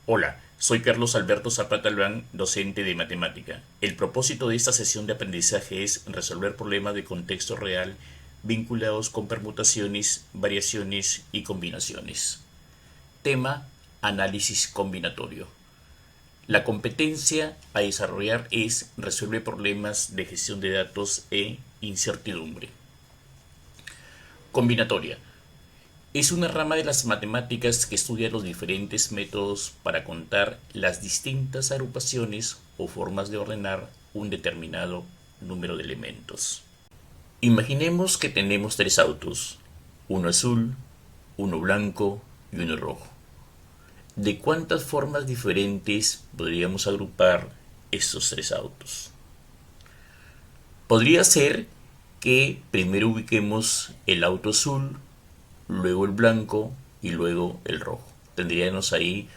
Hola, soy Carlos Alberto Zapata Albán, docente de matemática. El propósito de esta sesión de aprendizaje es resolver problemas de contexto real vinculados con permutaciones, variaciones y combinaciones. Tema: análisis combinatorio. La competencia a desarrollar es resolver problemas de gestión de datos e incertidumbre. Combinatoria. Es una rama de las matemáticas que estudia los diferentes métodos para contar las distintas agrupaciones o formas de ordenar un determinado número de elementos. Imaginemos que tenemos tres autos, uno azul, uno blanco y uno rojo. ¿De cuántas formas diferentes podríamos agrupar estos tres autos? Podría ser que primero ubiquemos el auto azul, luego el blanco y luego el rojo. Tendríamos ahí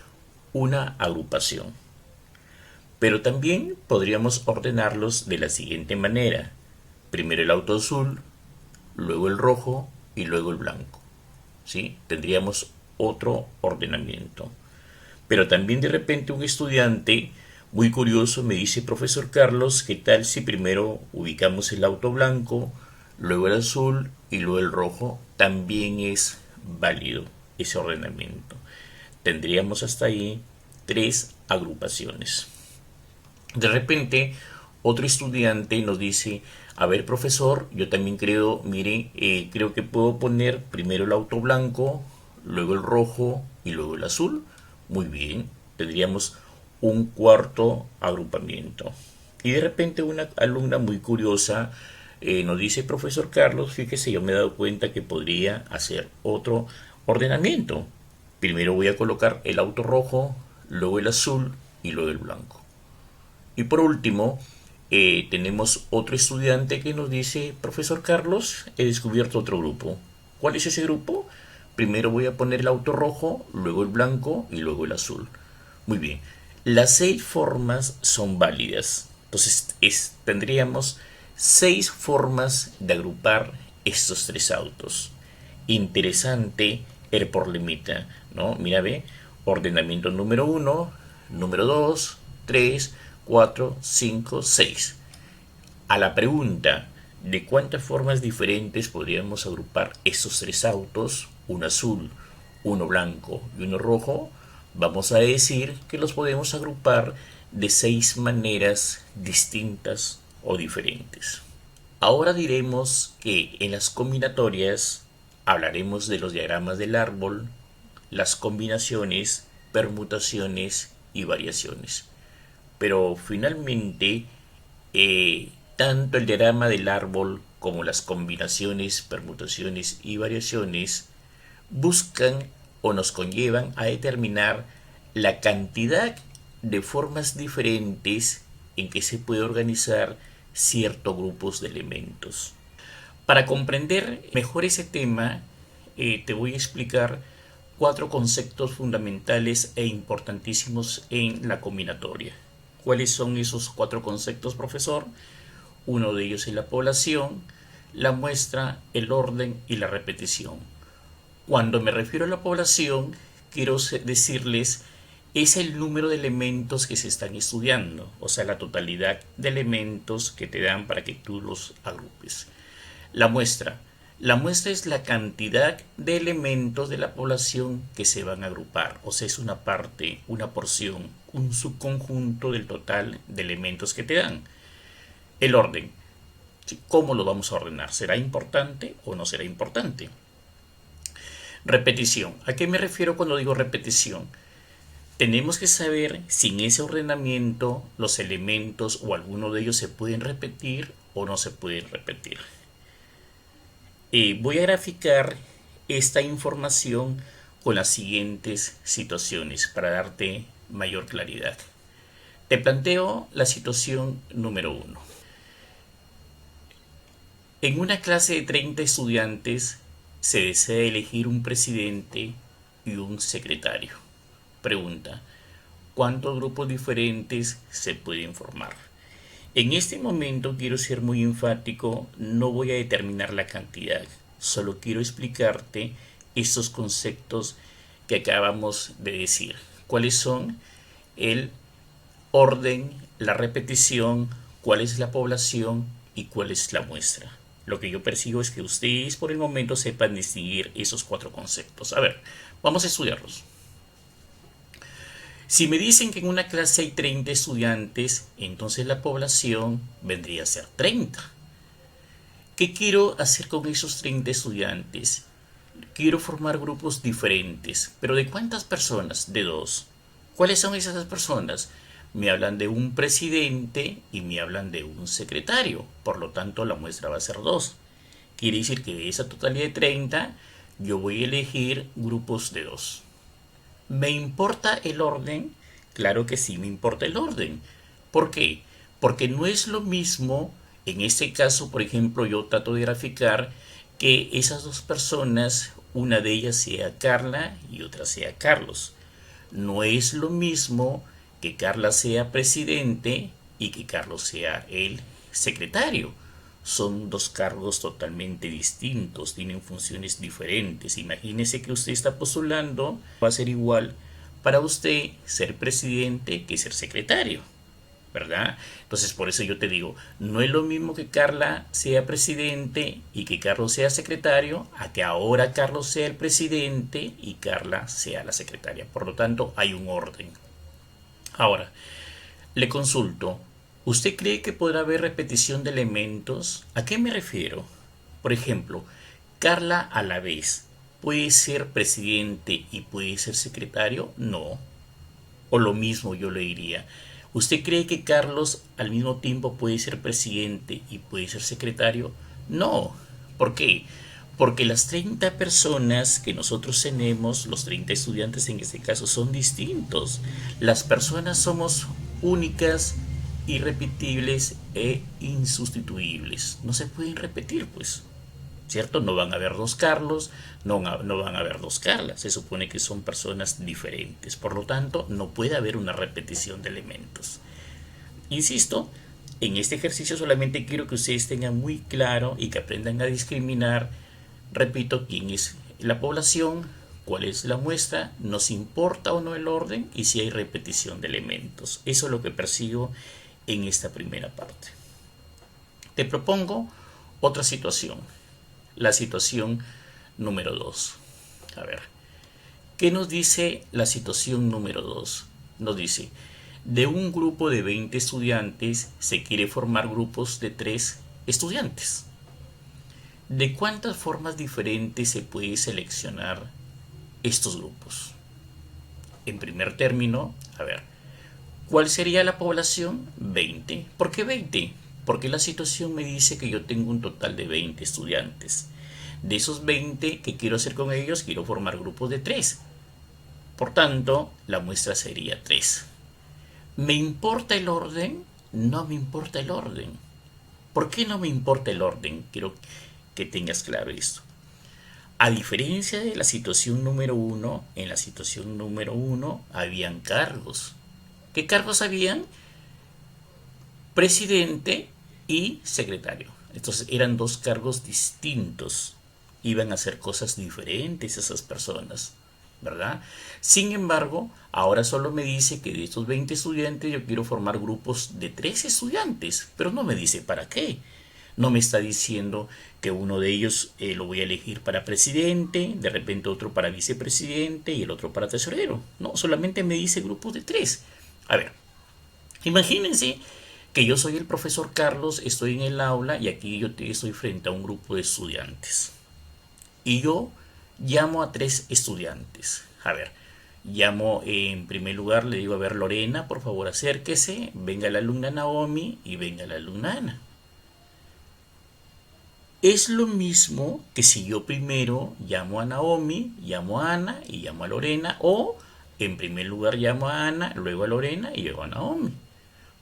una agrupación. Pero también podríamos ordenarlos de la siguiente manera. Primero el auto azul, luego el rojo y luego el blanco. ¿Sí? Tendríamos otro ordenamiento. Pero también de repente un estudiante muy curioso me dice: profesor Carlos, ¿qué tal si primero ubicamos el auto blanco, luego el azul y luego el rojo? También es válido ese ordenamiento. Tendríamos hasta ahí tres agrupaciones. De repente otro estudiante nos dice: a ver profesor, yo también creo, mire, creo que puedo poner primero el auto blanco, luego el rojo y luego el azul. Muy bien, tendríamos un cuarto agrupamiento. Y de repente una alumna muy curiosa nos dice: profesor Carlos, fíjese, yo me he dado cuenta que podría hacer otro ordenamiento. Primero voy a colocar el auto rojo, luego el azul y luego el blanco. Y por último, tenemos otro estudiante que nos dice: profesor Carlos, he descubierto otro grupo. ¿Cuál es ese grupo? Primero voy a poner el auto rojo, luego el blanco y luego el azul. Muy bien, las seis formas son válidas. Entonces tendríamos seis formas de agrupar estos tres autos. Interesante el problemita, ¿no? Mira, ve, ordenamiento número 1, número 2, 3, 4, 5, 6. A la pregunta de cuántas formas diferentes podríamos agrupar estos tres autos, uno azul, uno blanco y uno rojo, vamos a decir que los podemos agrupar de seis maneras distintas o diferentes. Ahora diremos que en las combinatorias hablaremos de los diagramas del árbol, las combinaciones, permutaciones y variaciones. Pero finalmente, tanto el diagrama del árbol como las combinaciones, permutaciones y variaciones buscan o nos conllevan a determinar la cantidad de formas diferentes en que se puede organizar ciertos grupos de elementos. Para comprender mejor ese tema, te voy a explicar cuatro conceptos fundamentales e importantísimos en la combinatoria. ¿Cuáles son esos cuatro conceptos, profesor? Uno de ellos es la población, la muestra, el orden y la repetición. Cuando me refiero a la población, quiero decirles es el número de elementos que se están estudiando, o sea, la totalidad de elementos que te dan para que tú los agrupes. La muestra. La muestra es la cantidad de elementos de la población que se van a agrupar, o sea, es una parte, una porción, un subconjunto del total de elementos que te dan. El orden. ¿Cómo lo vamos a ordenar? ¿Será importante o no será importante? Repetición. ¿A qué me refiero cuando digo repetición? Tenemos que saber si en ese ordenamiento los elementos o alguno de ellos se pueden repetir o no se pueden repetir. Voy a graficar esta información con las siguientes situaciones para darte mayor claridad. Te planteo la situación número 1. En una clase de 30 estudiantes se desea elegir un presidente y un secretario. Pregunta: ¿cuántos grupos diferentes se pueden formar? En este momento quiero ser muy enfático, no voy a determinar la cantidad, solo quiero explicarte estos conceptos que acabamos de decir. cuáles son el orden, la repetición, cuál es la población y cuál es la muestra. Lo que yo percibo es que ustedes por el momento sepan distinguir esos cuatro conceptos. A ver, vamos a estudiarlos. Si me dicen que en una clase hay 30 estudiantes, entonces la población vendría a ser 30. ¿Qué quiero hacer con esos 30 estudiantes? Quiero formar grupos diferentes, pero ¿de cuántas personas? De dos. ¿Cuáles son esas personas? Me hablan de un presidente y me hablan de un secretario, por lo tanto la muestra va a ser dos. Quiere decir que de esa totalidad de 30, yo voy a elegir grupos de dos. ¿Me importa el orden? Claro que sí me importa el orden. ¿Por qué? Porque no es lo mismo, en este caso, por ejemplo, yo trato de graficar que esas dos personas, una de ellas sea Carla y otra sea Carlos. No es lo mismo que Carla sea presidente y que Carlos sea el secretario. Son dos cargos totalmente distintos, tienen funciones diferentes. Imagínese que usted está postulando, va a ser igual para usted ser presidente que ser secretario, ¿verdad? Entonces por eso yo te digo, no es lo mismo que Carla sea presidente y que Carlos sea secretario, a que ahora Carlos sea el presidente y Carla sea la secretaria. Por lo tanto, hay un orden. Ahora, le consulto, ¿usted cree que podrá haber repetición de elementos? ¿A qué me refiero? Por ejemplo, Carla a la vez, ¿puede ser presidente y puede ser secretario? No. O lo mismo yo le diría. ¿Usted cree que Carlos al mismo tiempo puede ser presidente y puede ser secretario? No. ¿Por qué? Porque las 30 personas que nosotros tenemos, los 30 estudiantes en este caso, son distintos. Las personas somos únicas, irrepetibles e insustituibles. No se pueden repetir, pues. ¿Cierto? No van a haber dos Carlos, no van a haber dos Carlas. Se supone que son personas diferentes. Por lo tanto, no puede haber una repetición de elementos. Insisto, en este ejercicio solamente quiero que ustedes tengan muy claro y que aprendan a discriminar, repito, quién es la población, cuál es la muestra, nos importa o no el orden y si hay repetición de elementos. Eso es lo que persigo en esta primera parte. Te propongo otra situación. La situación número 2. A ver, ¿qué nos dice la situación número 2? Nos dice, de un grupo de 20 estudiantes se quiere formar grupos de 3 estudiantes. ¿De cuántas formas diferentes se puede seleccionar estos grupos? En primer término, a ver, ¿cuál sería la población? 20. ¿Por qué 20? Porque la situación me dice que yo tengo un total de 20 estudiantes. De esos 20, ¿qué quiero hacer con ellos? Quiero formar grupos de 3. Por tanto, la muestra sería 3. ¿Me importa el orden? No me importa el orden. ¿Por qué no me importa el orden? Quiero que tengas claro esto. A diferencia de la situación número 1, en la situación número 1 habían cargos. ¿Qué cargos habían? Presidente y secretario. Entonces eran dos cargos distintos. Iban a hacer cosas diferentes esas personas, ¿verdad? Sin embargo, ahora solo me dice que de estos 20 estudiantes yo quiero formar grupos de 3 estudiantes, pero no me dice para qué. No me está diciendo que uno de ellos lo voy a elegir para presidente, de repente otro para vicepresidente y el otro para tesorero. No, solamente me dice grupos de 3. A ver, imagínense que yo soy el profesor Carlos, estoy en el aula y aquí yo estoy frente a un grupo de estudiantes. Y yo llamo a 3 estudiantes. A ver, llamo en primer lugar, le digo, a ver, Lorena, por favor acérquese, venga la alumna Naomi y venga la alumna Ana. Es lo mismo que si yo primero llamo a Naomi, llamo a Ana y llamo a Lorena, o en primer lugar llamo a Ana, luego a Lorena y luego a Naomi.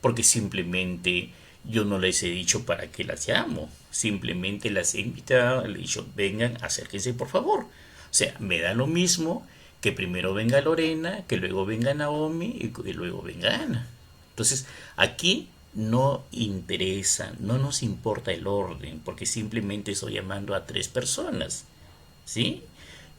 Porque simplemente yo no les he dicho para qué las llamo. Simplemente las he invitado, les he dicho, vengan, acérquense por favor. O sea, me da lo mismo que primero venga Lorena, que luego venga Naomi y que luego venga Ana. Entonces, aquí no interesa, no nos importa el orden, porque simplemente estoy llamando a 3 personas. ¿Sí?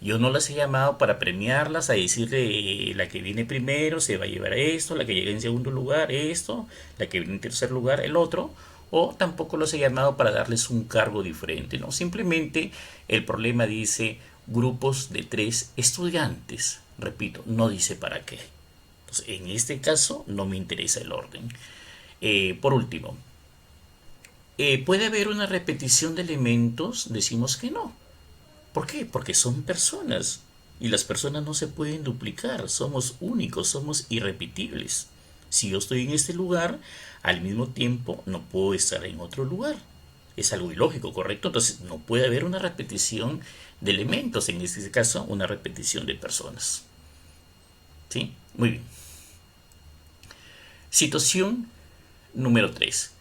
Yo no las he llamado para premiarlas, a decirle la que viene primero se va a llevar esto, la que llega en segundo lugar esto, la que viene en tercer lugar el otro, o tampoco los he llamado para darles un cargo diferente, ¿no? Simplemente el problema dice grupos de 3 estudiantes, repito, no dice para qué. Entonces, en este caso no me interesa el orden. Por último, ¿puede haber una repetición de elementos? Decimos que no. ¿Por qué? Porque son personas y las personas no se pueden duplicar, somos únicos, somos irrepetibles. Si yo estoy en este lugar, al mismo tiempo no puedo estar en otro lugar. Es algo ilógico, ¿correcto? Entonces no puede haber una repetición de elementos, en este caso una repetición de personas. ¿Sí? Muy bien. Situación número 3.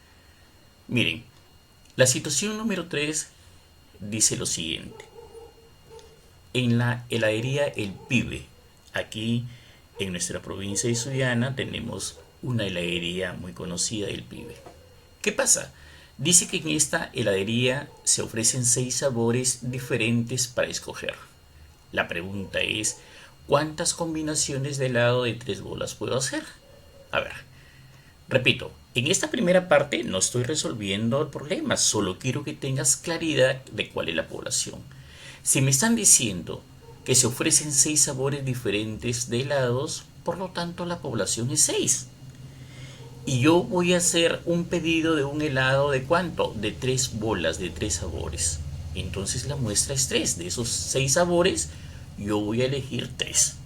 Miren, la situación número 3 dice lo siguiente. En la heladería El Pibe, aquí en nuestra provincia de Sullana, tenemos una heladería muy conocida, El Pibe. ¿Qué pasa? Dice que en esta heladería se ofrecen 6 sabores diferentes para escoger. La pregunta es, ¿cuántas combinaciones de helado de 3 bolas puedo hacer? A ver, repito, en esta primera parte no estoy resolviendo el problema, solo quiero que tengas claridad de cuál es la población. Si me están diciendo que se ofrecen 6 sabores diferentes de helados, por lo tanto la población es 6. Y yo voy a hacer un pedido de un helado de ¿cuánto? De 3 bolas, de 3 sabores. Entonces la muestra es 3. De esos 6 sabores, yo voy a elegir 3.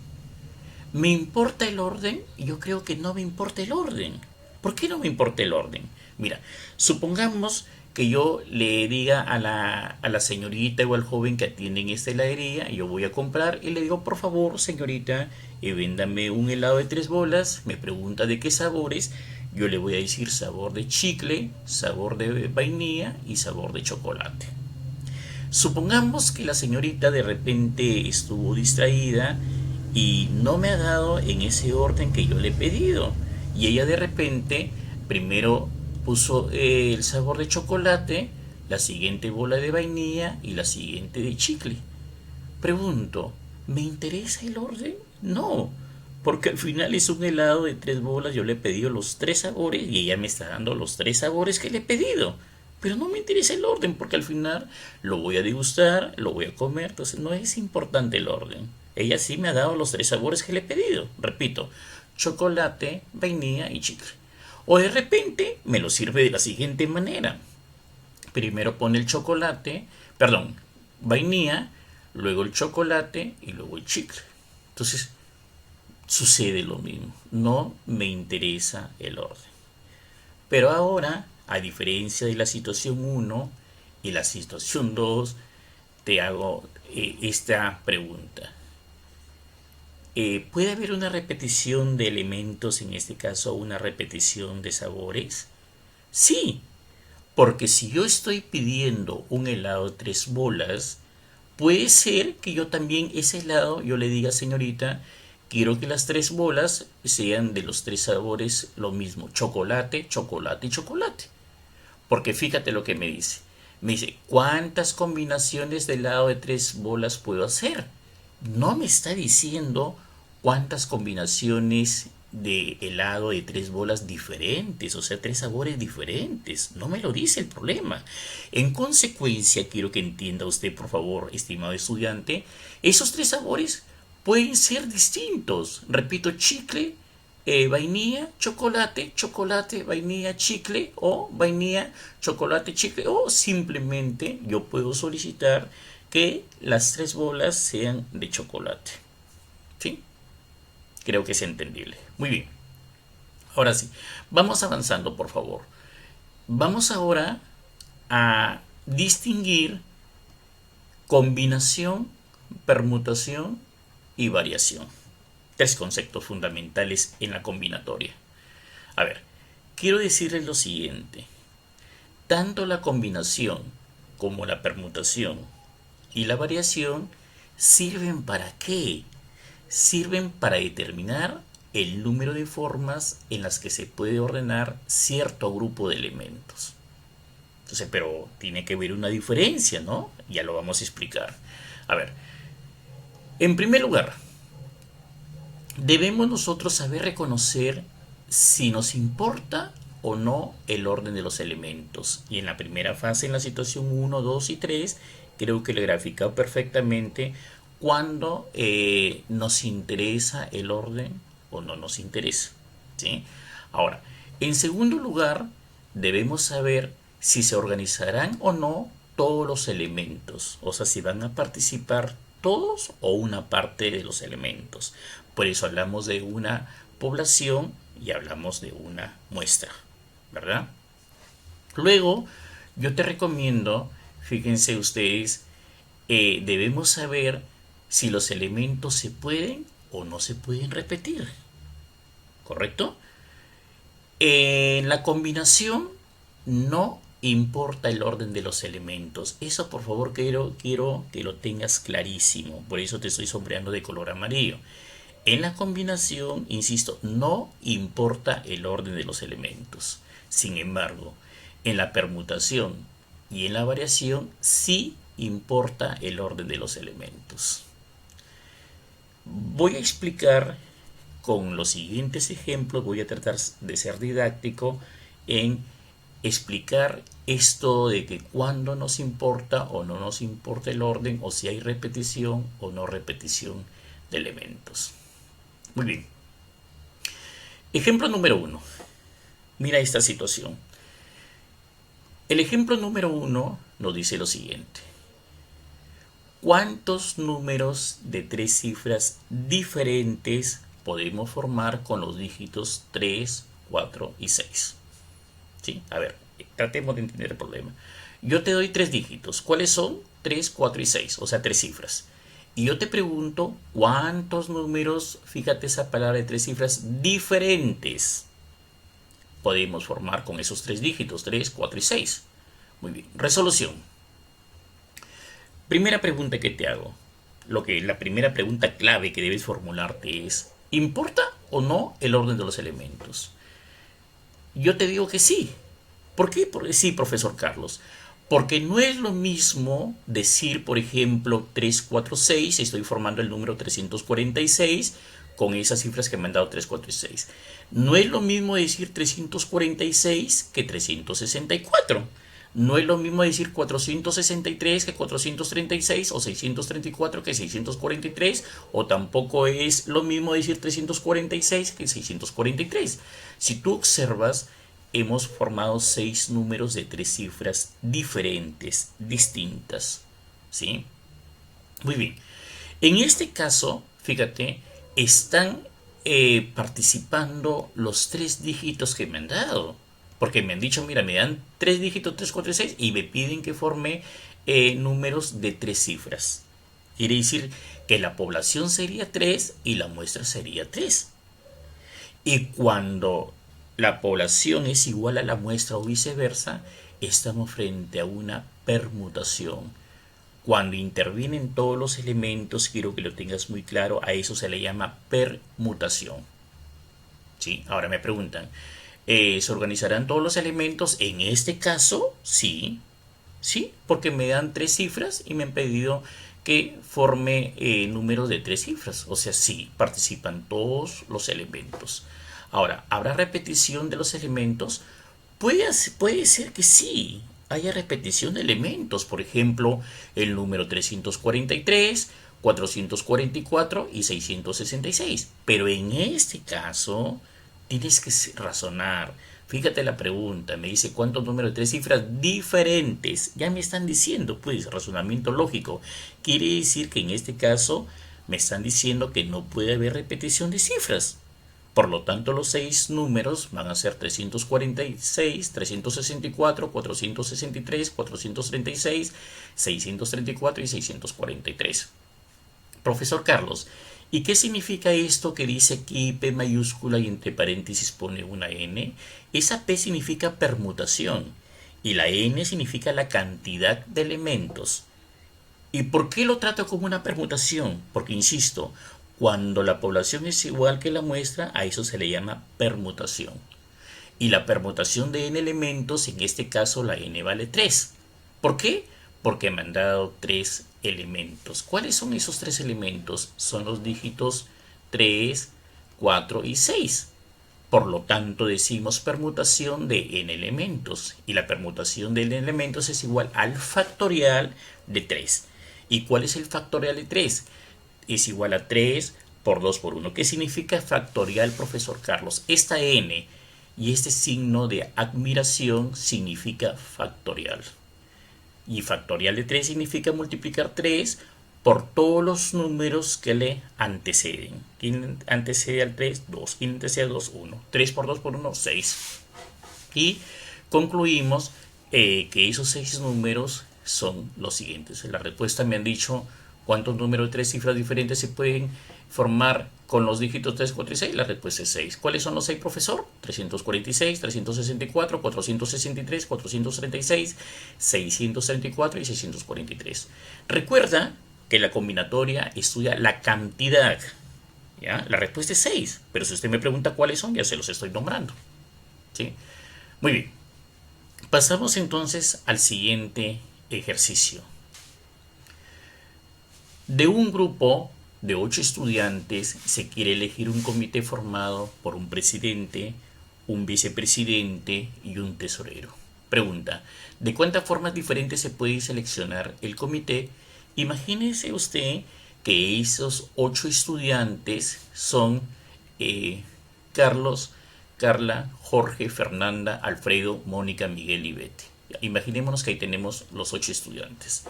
¿Me importa el orden? Yo creo que no me importa el orden. ¿Por qué no me importa el orden? Mira, supongamos que yo le diga a la señorita o al joven que atiende en esta heladería, yo voy a comprar y le digo, por favor, señorita, véndame un helado de 3 bolas, me pregunta de qué sabores, yo le voy a decir sabor de chicle, sabor de vainilla y sabor de chocolate. Supongamos que la señorita de repente estuvo distraída y no me ha dado en ese orden que yo le he pedido. Y ella de repente primero puso el sabor de chocolate, la siguiente bola de vainilla y la siguiente de chicle. Pregunto, ¿me interesa el orden? No, porque al final es un helado de 3 bolas, yo le he pedido los 3 sabores y ella me está dando los 3 sabores que le he pedido. Pero no me interesa el orden porque al final lo voy a degustar, lo voy a comer, entonces no es importante el orden. Ella sí me ha dado los 3 sabores que le he pedido, repito, chocolate, vainilla y chicle. O de repente me lo sirve de la siguiente manera. Primero pone el chocolate, perdón, vainilla, luego el chocolate y luego el chicle. Entonces sucede lo mismo, no me interesa el orden. Pero ahora, a diferencia de la situación 1 y la situación 2, te hago esta pregunta. ¿Puede haber una repetición de elementos, en este caso una repetición de sabores? Sí, porque si yo estoy pidiendo un helado de 3 bolas, puede ser que yo también ese helado, yo le diga, señorita, quiero que las 3 bolas sean de los 3 sabores lo mismo, chocolate, chocolate y chocolate. Porque fíjate lo que me dice. Me dice, ¿cuántas combinaciones de helado de 3 bolas puedo hacer? No me está diciendo cuántas combinaciones de helado de 3 bolas diferentes, o sea, 3 sabores diferentes. No me lo dice el problema. En consecuencia, quiero que entienda usted, por favor, estimado estudiante, esos 3 sabores pueden ser distintos. Repito, chicle, vainilla, chocolate, chocolate, vainilla, chicle, o vainilla, chocolate, chicle, o simplemente yo puedo solicitar que las 3 bolas sean de chocolate. ¿Sí? Creo que es entendible. Muy bien. Ahora sí, vamos avanzando, por favor. Vamos ahora a distinguir combinación, permutación y variación. 3 conceptos fundamentales en la combinatoria. A ver, quiero decirles lo siguiente. Tanto la combinación como la permutación y la variación sirven ¿para qué? Sirven para determinar el número de formas en las que se puede ordenar cierto grupo de elementos. Entonces, pero tiene que haber una diferencia, ¿no? Ya lo vamos a explicar. A ver, En primer lugar, debemos nosotros saber reconocer si nos importa o no el orden de los elementos. Y en la primera fase, en la situación 1, 2 y 3, creo que lo he graficado perfectamente cuando nos interesa el orden o no nos interesa. ¿Sí? Ahora, en segundo lugar, debemos saber si se organizarán o no todos los elementos, o sea, si van a participar todos o una parte de los elementos. Por eso hablamos de una población y hablamos de una muestra, ¿verdad? Luego, yo te recomiendo, fíjense ustedes, debemos saber si los elementos se pueden o no se pueden repetir, ¿correcto? En la combinación no importa el orden de los elementos. Eso por favor quiero que lo tengas clarísimo. Por eso te estoy sombreando de color amarillo. En la combinación, insisto, no importa el orden de los elementos. Sin embargo, en la permutación y en la variación sí importa el orden de los elementos. Voy a explicar con los siguientes ejemplos, voy a tratar de ser didáctico en explicar esto de que cuando nos importa o no nos importa el orden, o si hay repetición o no repetición de elementos. Muy bien. Ejemplo número 1. Mira esta situación. El ejemplo número 1 nos dice lo siguiente. ¿Cuántos números de 3 cifras diferentes podemos formar con los dígitos 3, 4 y 6? ¿Sí? A ver, tratemos de entender el problema. Yo te doy 3 dígitos. ¿Cuáles son? 3, 4 y 6, o sea, 3 cifras. Y yo te pregunto, ¿cuántos números, fíjate esa palabra de 3 cifras, diferentes podemos formar con esos 3 dígitos, 3, 4 y 6? Muy bien, resolución. Primera pregunta que te hago. La primera pregunta clave que debes formularte es, ¿importa o no el orden de los elementos? Yo te digo que sí. ¿Por qué? Porque sí, profesor Carlos. Porque no es lo mismo decir, por ejemplo, 3, 4, 6, estoy formando el número 346 con esas cifras que me han dado 3, 4 y 6. No es lo mismo decir 346 que 364. No es lo mismo decir 463 que 436 o 634 que 643, o tampoco es lo mismo decir 346 que 643. Si tú observas, hemos formado 6 números de 3 cifras diferentes, distintas. ¿Sí? Muy bien. En este caso, fíjate, están participando los 3 dígitos que me han dado. Porque me han dicho, mira, me dan 3 dígitos, 3, 4 y 6, y me piden que forme números de 3 cifras. Quiere decir que la población sería 3 y la muestra sería 3. Y cuando la población es igual a la muestra o viceversa, estamos frente a una permutación. Cuando intervienen todos los elementos, quiero que lo tengas muy claro, a eso se le llama permutación. ¿Sí? Ahora me preguntan, ¿se organizarán todos los elementos? En este caso, sí. Sí, porque me dan 3 cifras y me han pedido que forme números de 3 cifras. O sea, sí, participan todos los elementos. Ahora, ¿habrá repetición de los elementos? Puede ser que sí, haya repetición de elementos. Por ejemplo, el número 343, 444 y 666. Pero en este caso, tienes que razonar. Fíjate la pregunta, me dice cuántos números de 3 cifras diferentes. Ya me están diciendo, pues, razonamiento lógico. Quiere decir que en este caso me están diciendo que no puede haber repetición de cifras. Por lo tanto, los 6 números van a ser 346, 364, 463, 436, 634 y 643. Profesor Carlos, ¿y qué significa esto que dice aquí P mayúscula y entre paréntesis pone una N? Esa P significa permutación y la N significa la cantidad de elementos. ¿Y por qué lo trato como una permutación? Porque, insisto, cuando la población es igual que la muestra, a eso se le llama permutación. Y la permutación de n elementos, en este caso la n vale 3. ¿Por qué? Porque me han dado 3 elementos. ¿Cuáles son esos 3 elementos? Son los dígitos 3, 4 y 6. Por lo tanto, decimos permutación de n elementos. Y la permutación de n elementos es igual al factorial de 3. ¿Y cuál es el factorial de 3? Es igual a 3 por 2 por 1. ¿Qué significa factorial, profesor Carlos? Esta n y este signo de admiración significa factorial. Y factorial de 3 significa multiplicar 3 por todos los números que le anteceden. ¿Quién antecede al 3? 2. ¿Quién antecede al 2? 1. 3 por 2 por 1, 6. Y concluimos que esos 6 números son los siguientes. En la respuesta me han dicho cuántos números de 3 cifras diferentes se pueden formar con los dígitos 3, 4 y 6. La respuesta es 6. ¿Cuáles son los 6, profesor? 346, 364, 463, 436, 634 y 643. Recuerda que la combinatoria estudia la cantidad. ¿Ya? La respuesta es 6, pero si usted me pregunta cuáles son, ya se los estoy nombrando. ¿Sí? Muy bien. Pasamos entonces al siguiente ejercicio. De un grupo de 8 estudiantes se quiere elegir un comité formado por un presidente, un vicepresidente y un tesorero. Pregunta, ¿de cuántas formas diferentes se puede seleccionar el comité? Imagínese usted que esos 8 estudiantes son Carlos, Carla, Jorge, Fernanda, Alfredo, Mónica, Miguel y Betty. Imaginémonos que ahí tenemos los 8 estudiantes.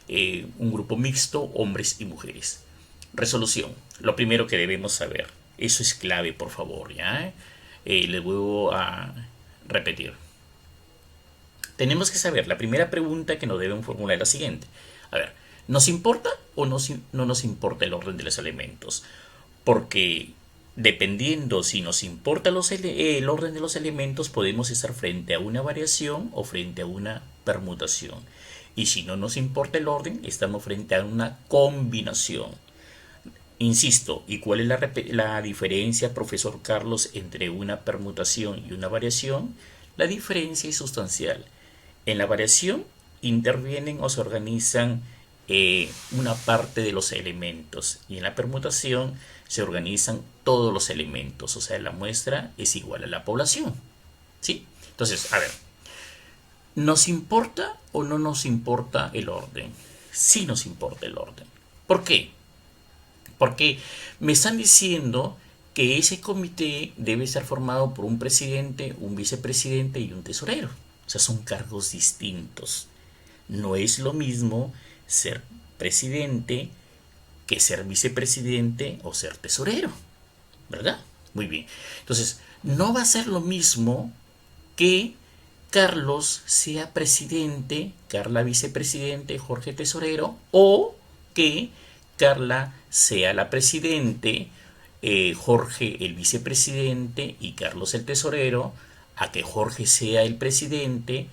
Un grupo mixto, hombres y mujeres. Resolución. Lo primero que debemos saber. Eso es clave, por favor. ¿Ya? Les vuelvo a repetir. Tenemos que saber, la primera pregunta que nos deben formular es la siguiente. A ver, ¿nos importa o no nos importa el orden de los elementos? Porque dependiendo si nos importa el orden de los elementos, podemos estar frente a una variación o frente a una permutación. Y si no nos importa el orden, estamos frente a una combinación. Insisto, ¿y cuál es la diferencia, profesor Carlos, entre una permutación y una variación? La diferencia es sustancial. En la variación intervienen o se organizan una parte de los elementos, y en la permutación se organizan todos los elementos, o sea, la muestra es igual a la población. ¿Sí? Entonces, a ver, ¿nos importa o no nos importa el orden? Sí nos importa el orden. ¿Por qué? Porque me están diciendo que ese comité debe estar formado por un presidente, un vicepresidente y un tesorero. O sea, son cargos distintos. No es lo mismo ser presidente que ser vicepresidente o ser tesorero, ¿verdad? Muy bien. Entonces, no va a ser lo mismo que Carlos sea presidente, Carla vicepresidente, Jorge tesorero, o que Carla sea la presidente, Jorge el vicepresidente y Carlos el tesorero, a que Jorge sea el presidente,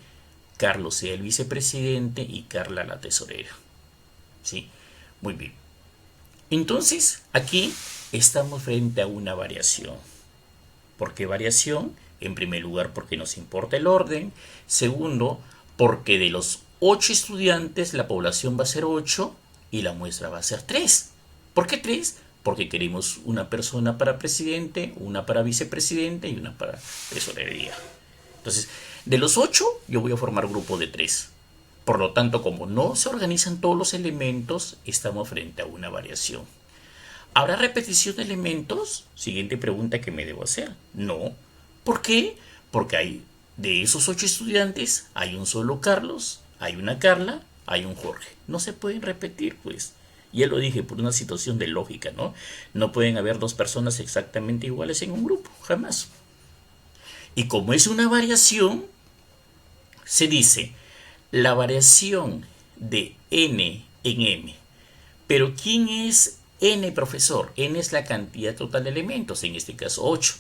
Carlos sea el vicepresidente y Carla la tesorera. ¿Sí? Muy bien. Entonces, aquí estamos frente a una variación. ¿Por qué variación? En primer lugar, porque nos importa el orden. Segundo, porque de los 8 estudiantes la población va a ser 8 y la muestra va a ser 3. ¿Por qué 3? Porque queremos una persona para presidente, una para vicepresidente y una para tesorería. Entonces, de los 8 yo voy a formar grupo de 3. Por lo tanto, como no se organizan todos los elementos, estamos frente a una variación. ¿Habrá repetición de elementos? Siguiente pregunta que me debo hacer. No. ¿Por qué? Porque de esos 8 estudiantes hay un solo Carlos, hay una Carla, hay un Jorge. No se pueden repetir, pues. Ya lo dije, por una situación de lógica, ¿no? No pueden haber 2 personas exactamente iguales en un grupo, jamás. Y como es una variación, se dice la variación de n en m. Pero ¿quién es n, profesor? N es la cantidad total de elementos, en este caso 8.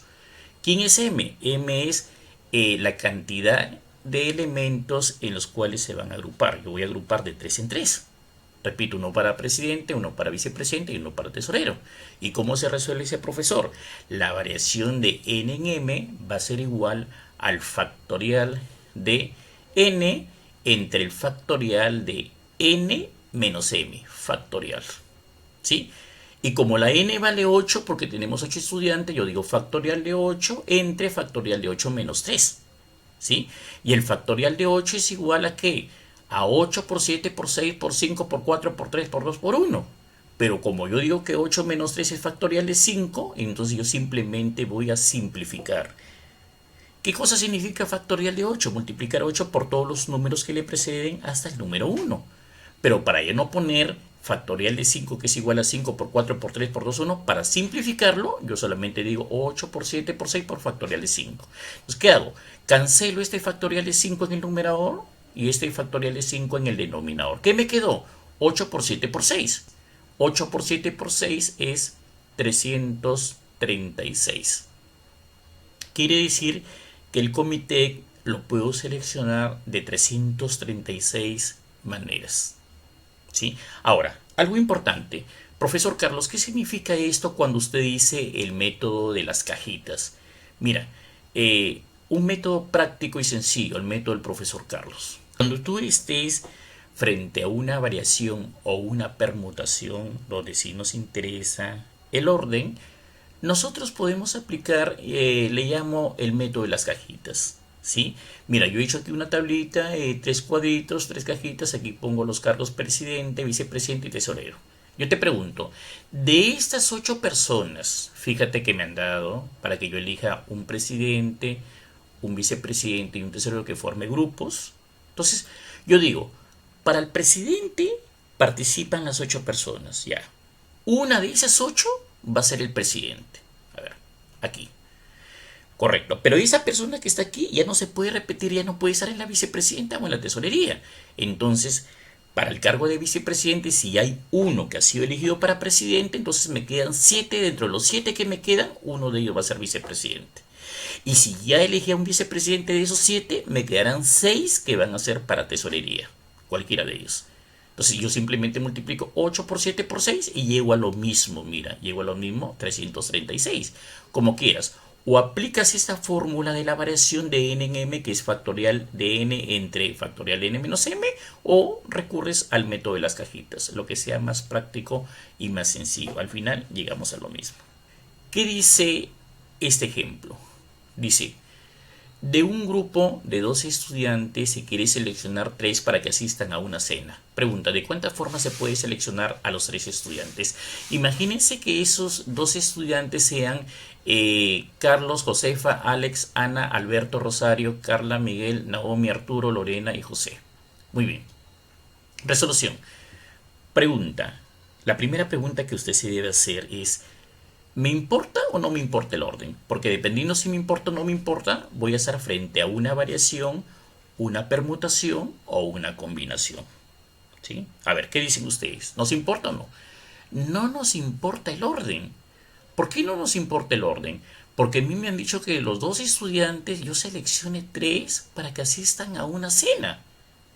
¿Quién es m? M es la cantidad de elementos en los cuales se van a agrupar. Yo voy a agrupar de 3 en 3. Repito, uno para presidente, uno para vicepresidente y uno para tesorero. ¿Y cómo se resuelve ese, profesor? La variación de n en m va a ser igual al factorial de n entre el factorial de n menos m factorial. ¿Sí? Y como la n vale 8 porque tenemos 8 estudiantes, yo digo factorial de 8 entre factorial de 8 menos 3. ¿Sí? Y el factorial de 8 es igual a ¿qué? A 8 por 7 por 6 por 5 por 4 por 3 por 2 por 1. Pero como yo digo que 8 menos 3 es factorial de 5, entonces yo simplemente voy a simplificar. ¿Qué cosa significa factorial de 8? Multiplicar 8 por todos los números que le preceden hasta el número 1. Pero para ya no poner factorial de 5 que es igual a 5 por 4 por 3 por 2, 1, para simplificarlo, yo solamente digo 8 por 7 por 6 por factorial de 5. Entonces, ¿qué hago? Cancelo este factorial de 5 en el numerador y este factorial de 5 en el denominador. ¿Qué me quedó? 8 por 7 por 6. 8 por 7 por 6 es 336. Quiere decir que el comité lo puedo seleccionar de 336 maneras. ¿Sí? Ahora, algo importante. Profesor Carlos, ¿qué significa esto cuando usted dice el método de las cajitas? Mira, un método práctico y sencillo, el método del profesor Carlos. Cuando tú estés frente a una variación o una permutación donde sí nos interesa el orden, nosotros podemos aplicar, le llamo el método de las cajitas. ¿Sí? Mira, yo he hecho aquí una tablita, 3 cuadritos, 3 cajitas, aquí pongo los cargos presidente, vicepresidente y tesorero. Yo te pregunto, de estas 8 personas, fíjate que me han dado para que yo elija un presidente, un vicepresidente y un tesorero que forme grupos. Entonces, yo digo, para el presidente participan las 8 personas, ya. Una de esas 8 va a ser el presidente. A ver, aquí. Correcto, pero esa persona que está aquí ya no se puede repetir, ya no puede estar en la vicepresidenta o en la tesorería. Entonces, para el cargo de vicepresidente, si hay uno que ha sido elegido para presidente, entonces me quedan 7. Dentro de los 7 que me quedan, uno de ellos va a ser vicepresidente. Y si ya elegí a un vicepresidente de esos 7, me quedarán 6 que van a ser para tesorería, cualquiera de ellos. Entonces yo simplemente multiplico 8 por 7 por 6 y llego a lo mismo, mira, llego a lo mismo, 336. Como quieras. O aplicas esta fórmula de la variación de n en m, que es factorial de n entre factorial de n menos m, o recurres al método de las cajitas, lo que sea más práctico y más sencillo. Al final llegamos a lo mismo. ¿Qué dice este ejemplo? Dice, de un grupo de 12 estudiantes se quiere seleccionar 3 para que asistan a una cena. Pregunta, ¿de cuántas formas se puede seleccionar a los 3 estudiantes? Imagínense que esos 12 estudiantes sean Carlos, Josefa, Alex, Ana, Alberto, Rosario, Carla, Miguel, Naomi, Arturo, Lorena y José. Muy bien. Resolución. Pregunta. La primera pregunta que usted se debe hacer es, ¿me importa o no me importa el orden? Porque dependiendo si me importa o no me importa, voy a estar frente a una variación, una permutación o una combinación. ¿Sí? A ver, ¿qué dicen ustedes? ¿Nos importa o no? No nos importa el orden. ¿Por qué no nos importa el orden? Porque a mí me han dicho que de los 2 estudiantes yo seleccione 3 para que asistan a una cena.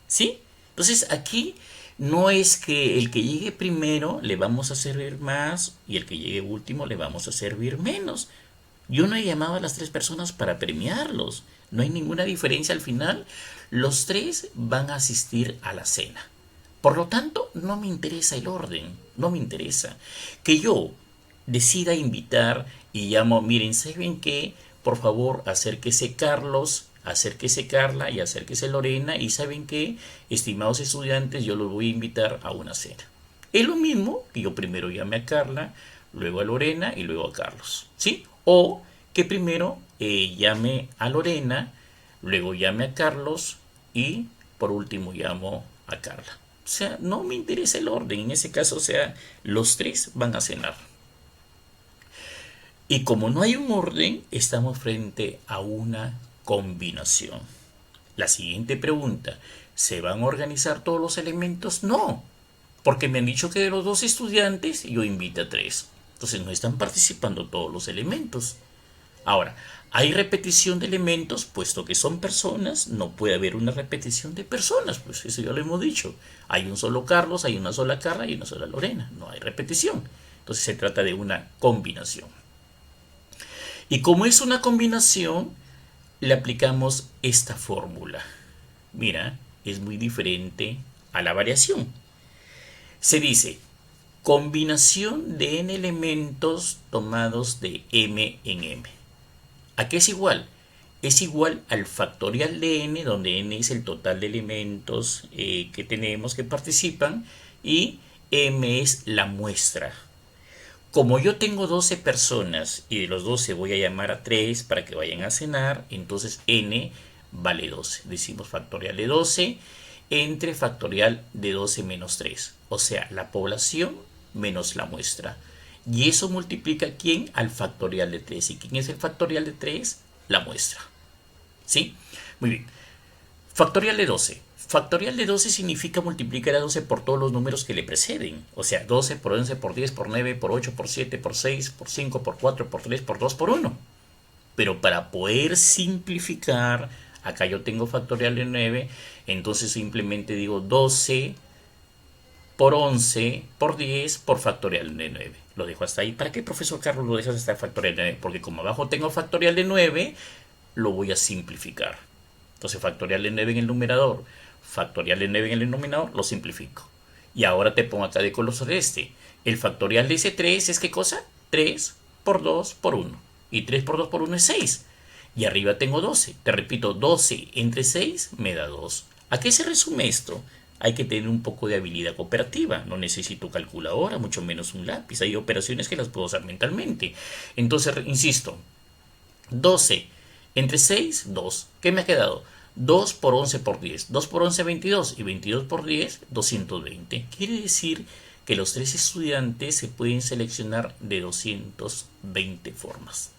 ¿Sí? Entonces aquí no es que el que llegue primero le vamos a servir más y el que llegue último le vamos a servir menos. Yo no he llamado a las 3 personas para premiarlos. No hay ninguna diferencia al final. Los 3 van a asistir a la cena. Por lo tanto, no me interesa el orden. No me interesa. Que yo decida invitar y llamo, miren, ¿saben qué? Por favor, acérquese Carlos, acérquese Carla y acérquese Lorena y ¿saben qué? Estimados estudiantes, yo los voy a invitar a una cena. Es lo mismo que yo primero llame a Carla, luego a Lorena y luego a Carlos, ¿sí? O que primero llame a Lorena, luego llame a Carlos y por último llamo a Carla. O sea, no me interesa el orden, en ese caso, o sea, los 3 van a cenar. Y como no hay un orden, estamos frente a una combinación. La siguiente pregunta, ¿se van a organizar todos los elementos? No, porque me han dicho que de los 2 estudiantes yo invito a 3. Entonces no están participando todos los elementos. Ahora, ¿hay repetición de elementos? Puesto que son personas, no puede haber una repetición de personas, pues eso ya lo hemos dicho. Hay un solo Carlos, hay una sola Carla y una sola Lorena, no hay repetición. Entonces se trata de una combinación. Y como es una combinación, le aplicamos esta fórmula. Mira, es muy diferente a la variación. Se dice combinación de n elementos tomados de m en m. ¿A qué es igual? Es igual al factorial de n, donde n es el total de elementos que tenemos que participan y m es la muestra. Como yo tengo 12 personas y de los 12 voy a llamar a 3 para que vayan a cenar, entonces n vale 12. Decimos factorial de 12 entre factorial de 12 menos 3. O sea, la población menos la muestra. Y eso multiplica ¿quién? Al factorial de 3. ¿Y quién es el factorial de 3? La muestra. ¿Sí? Muy bien. Factorial de 12. Factorial de 12 significa multiplicar a 12 por todos los números que le preceden. O sea, 12 por 11, por 10, por 9, por 8, por 7, por 6, por 5, por 4, por 3, por 2, por 1. Pero para poder simplificar, acá yo tengo factorial de 9, entonces simplemente digo 12 por 11 por 10 por factorial de 9. Lo dejo hasta ahí. ¿Para qué, profesor Carlos, lo dejas hasta factorial de 9? Porque como abajo tengo factorial de 9, lo voy a simplificar. Entonces factorial de 9 en el numerador, factorial de 9 en el denominador, lo simplifico. Y ahora te pongo acá de color celeste. El factorial de ese 3 es ¿qué cosa? 3 por 2 por 1. Y 3 por 2 por 1 es 6. Y arriba tengo 12. Te repito, 12 entre 6 me da 2. ¿A qué se resume esto? Hay que tener un poco de habilidad cooperativa. No necesito calculadora, mucho menos un lápiz. Hay operaciones que las puedo hacer mentalmente. Entonces, insisto, 12 entre 6, 2. ¿Qué me ha quedado? 2 por 11 por 10. 2 por 11, 22. Y 22 por 10, 220. Quiere decir que los 3 estudiantes se pueden seleccionar de 220 formas.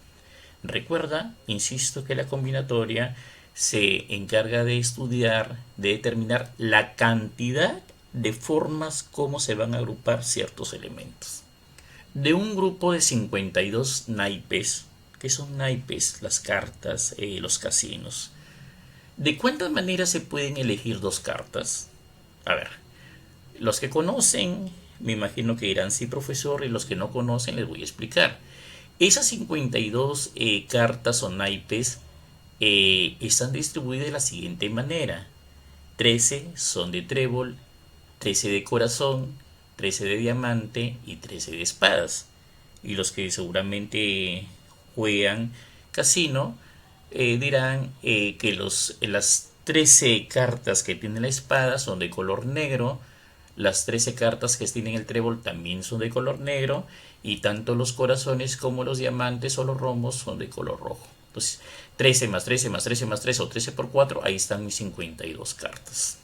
Recuerda, insisto, que la combinatoria se encarga de estudiar, de determinar la cantidad de formas como se van a agrupar ciertos elementos. De un grupo de 52 naipes, ¿qué son naipes? Las cartas, los casinos. ¿De cuántas maneras se pueden elegir dos cartas? A ver, los que conocen, me imagino que dirán sí, profesor, y los que no conocen les voy a explicar. Esas 52 cartas o naipes están distribuidas de la siguiente manera. 13 son de trébol, 13 de corazón, 13 de diamante y 13 de espadas. Y los que seguramente juegan casino dirán que las 13 cartas que tiene la espada son de color negro, las 13 cartas que tienen el trébol también son de color negro, y tanto los corazones como los diamantes o los rombos son de color rojo. Entonces, 13 más 13 más 13 más 3 o 13 por 4, ahí están mis 52 cartas.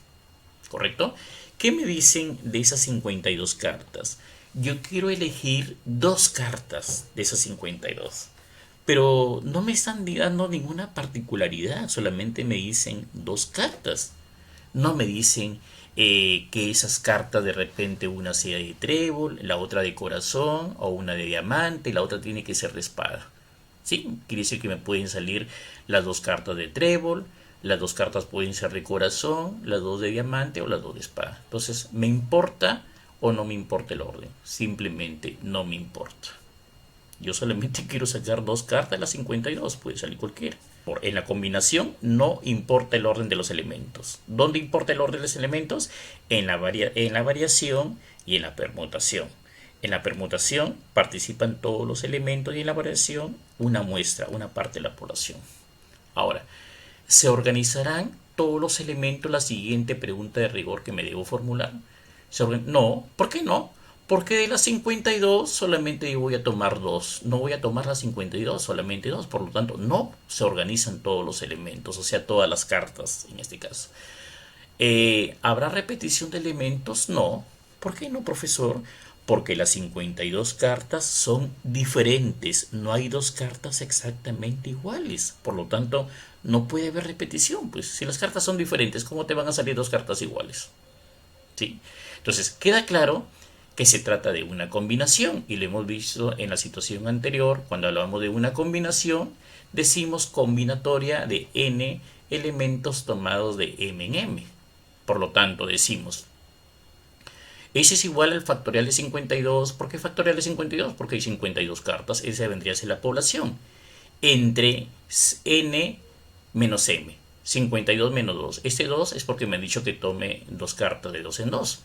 ¿Correcto? ¿Qué me dicen de esas 52 cartas? Yo quiero elegir dos cartas de esas 52. Pero no me están dando ninguna particularidad, solamente me dicen dos cartas. No me dicen que esas cartas de repente una sea de trébol, la otra de corazón, o una de diamante, la otra tiene que ser de espada. ¿Sí? Quiere decir que me pueden salir las dos cartas de trébol, las dos cartas pueden ser de corazón, las dos de diamante o las dos de espada. Entonces, ¿me importa o no me importa el orden? Simplemente no me importa. Yo solamente quiero sacar dos cartas de las 52, puede salir cualquiera. En la combinación no importa el orden de los elementos. ¿Dónde importa el orden de los elementos? En la variación y en la permutación. En la permutación participan todos los elementos y en la variación una muestra, una parte de la población. Ahora, ¿se organizarán todos los elementos? La siguiente pregunta de rigor que me debo formular. No, ¿por qué no? Porque de las 52 solamente yo voy a tomar 2. No voy a tomar las 52, solamente 2. Por lo tanto, no se organizan todos los elementos, o sea, todas las cartas en este caso. ¿Habrá repetición de elementos? No. ¿Por qué no, profesor? Porque las 52 cartas son diferentes. No hay dos cartas exactamente iguales. Por lo tanto, no puede haber repetición. Pues si las cartas son diferentes, ¿cómo te van a salir dos cartas iguales? ¿Sí? Entonces, queda claro que se trata de una combinación, y lo hemos visto en la situación anterior. Cuando hablamos de una combinación, decimos combinatoria de n elementos tomados de m en m. Por lo tanto, decimos S es igual al factorial de 52. ¿Por qué factorial de 52? Porque hay 52 cartas. Esa vendría a ser la población. Entre n menos m. 52 menos 2. Este 2 es porque me han dicho que tome dos cartas de 2 en 2.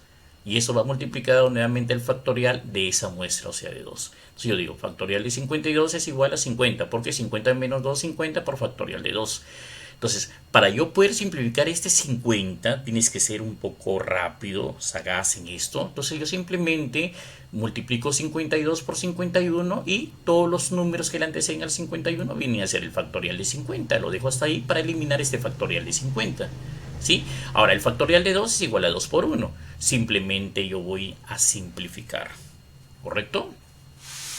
Y eso va multiplicado nuevamente el factorial de esa muestra, o sea, de 2. Entonces yo digo, factorial de 52 es igual a 50, porque 50 menos 2, 50 por factorial de 2. Entonces, para yo poder simplificar este 50, tienes que ser un poco rápido, sagaz en esto. Entonces yo simplemente multiplico 52 por 51 y todos los números que le anteceden al 51 vienen a ser el factorial de 50. Lo dejo hasta ahí para eliminar este factorial de 50. ¿Sí? Ahora, el factorial de 2 es igual a 2 por 1. Simplemente yo voy a simplificar. ¿Correcto?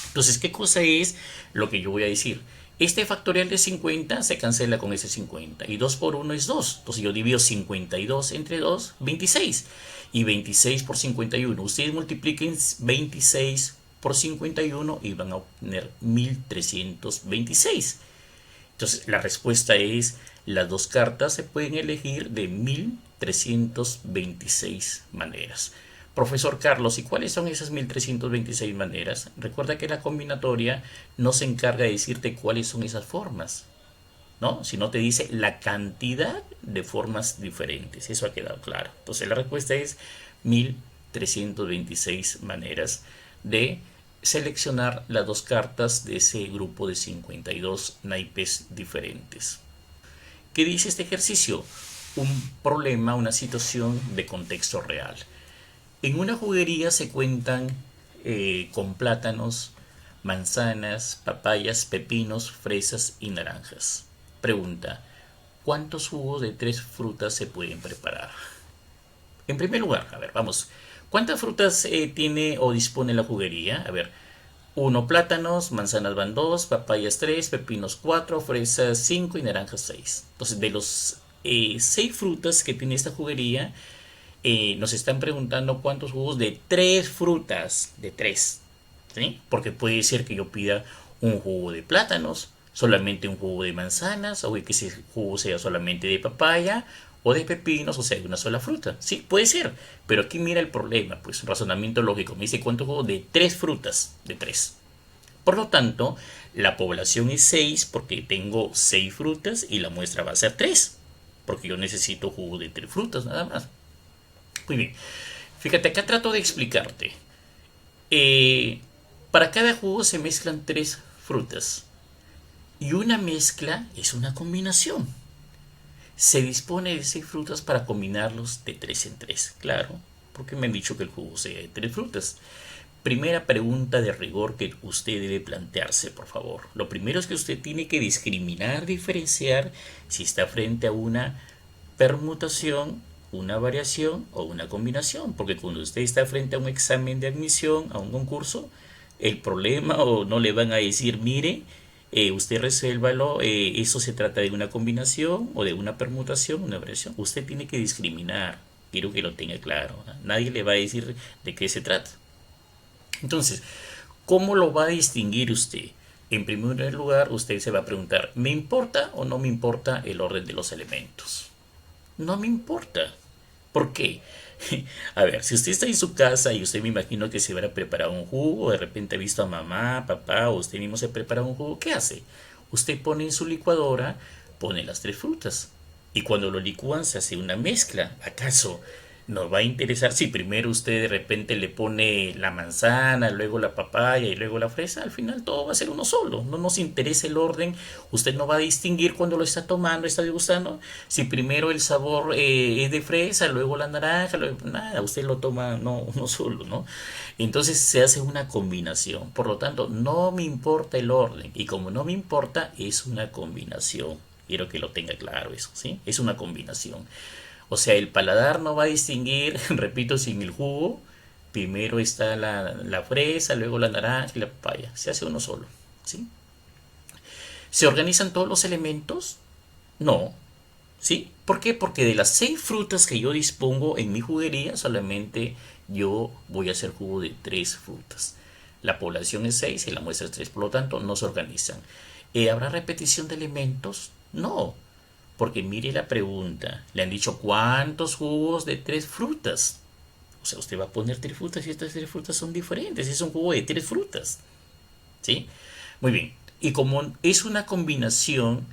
Entonces, ¿qué cosa es lo que yo voy a decir? Este factorial de 50 se cancela con ese 50 y 2 por 1 es 2. Entonces yo divido 52 entre 2, 26. Y 26 por 51. Ustedes multipliquen 26 por 51 y van a obtener 1326. Entonces la respuesta es, las dos cartas se pueden elegir de 1326 maneras. Profesor Carlos, ¿y cuáles son esas 1326 maneras? Recuerda que la combinatoria no se encarga de decirte cuáles son esas formas, ¿no? Sino te dice la cantidad de formas diferentes. Eso ha quedado claro. Entonces la respuesta es 1326 maneras de seleccionar las dos cartas de ese grupo de 52 naipes diferentes. ¿Qué dice este ejercicio? Un problema, una situación de contexto real. En una juguería se cuentan con plátanos, manzanas, papayas, pepinos, fresas y naranjas. Pregunta, ¿cuántos jugos de 3 frutas se pueden preparar? En primer lugar, a ver, vamos. ¿Cuántas frutas tiene o dispone la juguería? A ver, 1 plátanos, manzanas van 2, papayas 3, pepinos 4, fresas 5 y naranjas 6. Entonces, de los 6 frutas que tiene esta juguería, nos están preguntando cuántos jugos de 3 frutas, de 3, ¿sí? Porque puede ser que yo pida un jugo de plátanos, solamente un jugo de manzanas, o que ese jugo sea solamente de papaya o de pepinos, o sea, de una sola fruta. Sí, puede ser, pero aquí mira el problema, pues razonamiento lógico, me dice cuántos jugos de 3 frutas, de 3. Por lo tanto, la población es 6 porque tengo 6 frutas y la muestra va a ser 3, porque yo necesito jugo de 3 frutas nada más. Muy bien. Fíjate, acá trato de explicarte. Para cada jugo se mezclan 3 frutas. Y una mezcla es una combinación. Se dispone de 6 frutas para combinarlos de 3 en 3. Claro, porque me han dicho que el jugo sea de 3 frutas. Primera pregunta de rigor que usted debe plantearse, por favor. Lo primero es que usted tiene que discriminar, diferenciar si está frente a una permutación, una variación o una combinación, porque cuando usted está frente a un examen de admisión, a un concurso, el problema o no le van a decir, mire, usted resuélvalo, eso se trata de una combinación o de una permutación, una variación. Usted tiene que discriminar, quiero que lo tenga claro, ¿no? Nadie le va a decir de qué se trata. Entonces, ¿cómo lo va a distinguir usted? En primer lugar, usted se va a preguntar, ¿me importa o no me importa el orden de los elementos? No me importa. ¿Por qué? A ver, si usted está en su casa y usted me imagino que se va a preparar un jugo, de repente ha visto a mamá, papá o usted mismo se prepara un jugo, ¿qué hace? Usted pone en su licuadora, pone las 3 frutas y cuando lo licúan se hace una mezcla. ¿Acaso nos va a interesar si primero usted de repente le pone la manzana, luego la papaya y luego la fresa? Al final todo va a ser uno solo. No nos interesa el orden. Usted no va a distinguir cuando lo está tomando, está degustando, si primero el sabor es de fresa, luego la naranja, luego, nada, usted lo toma no, uno solo, ¿no? Entonces se hace una combinación. Por lo tanto, no me importa el orden. Y como no me importa, es una combinación. Quiero que lo tenga claro eso, ¿sí? Es una combinación. O sea, el paladar no va a distinguir, repito, sin el jugo. Primero está la fresa, luego la naranja y la papaya. Se hace uno solo, ¿sí? ¿Se organizan todos los elementos? No, ¿sí? ¿Por qué? Porque de las 6 frutas que yo dispongo en mi juguería, solamente yo voy a hacer jugo de 3 frutas. La población es 6 y la muestra es 3, por lo tanto no se organizan. ¿Habrá repetición de elementos? No, porque mire la pregunta. Le han dicho cuántos jugos de 3 frutas. O sea, usted va a poner 3 frutas y estas 3 frutas son diferentes. Es un jugo de 3 frutas. ¿Sí? Muy bien. Y como es una combinación,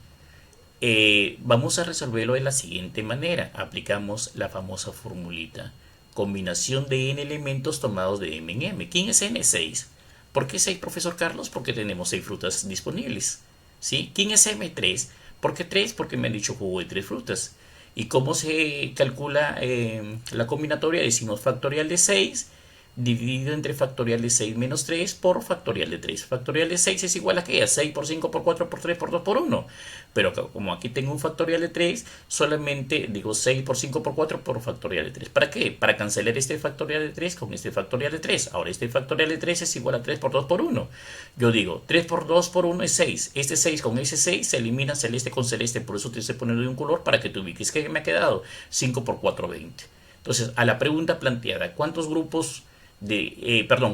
vamos a resolverlo de la siguiente manera. Aplicamos la famosa formulita. combinación de n elementos tomados de m en m. ¿Quién es n? 6. ¿Por qué 6, profesor Carlos? Porque tenemos 6 frutas disponibles. ¿Sí? ¿Quién es m? 3. ¿Por qué 3? Porque me han dicho jugo de 3 frutas. ¿Y cómo se calcula la combinatoria? Decimos factorial de 6 dividido entre factorial de 6 menos 3 por factorial de 3. Factorial de 6 es igual a ¿qué? A 6 por 5 por 4 por 3 por 2 por 1. Pero como aquí tengo un factorial de 3, solamente digo 6 por 5 por 4 por factorial de 3. ¿Para qué? Para cancelar este factorial de 3 con este factorial de 3. Ahora este factorial de 3 es igual a 3 por 2 por 1. Yo digo 3 por 2 por 1 es 6. Este 6 con ese 6 se elimina celeste con celeste. Por eso te estoy poniendo de un color para que te ubiques. ¿Qué me ha quedado? 5 por 4, 20. Entonces, a la pregunta planteada, ¿cuántos grupos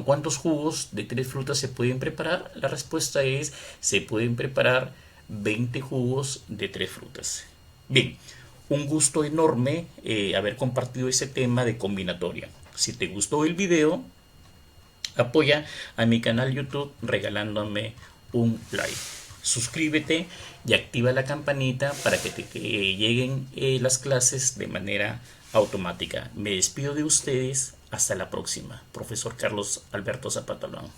¿cuántos jugos de 3 frutas se pueden preparar? La respuesta es, se pueden preparar 20 jugos de 3 frutas. Bien, un gusto enorme haber compartido ese tema de combinatoria. Si te gustó el video, apoya a mi canal YouTube regalándome un like. Suscríbete y activa la campanita para que te lleguen las clases de manera automática. Me despido de ustedes. Hasta la próxima. Profesor Carlos Alberto Zapata Olano.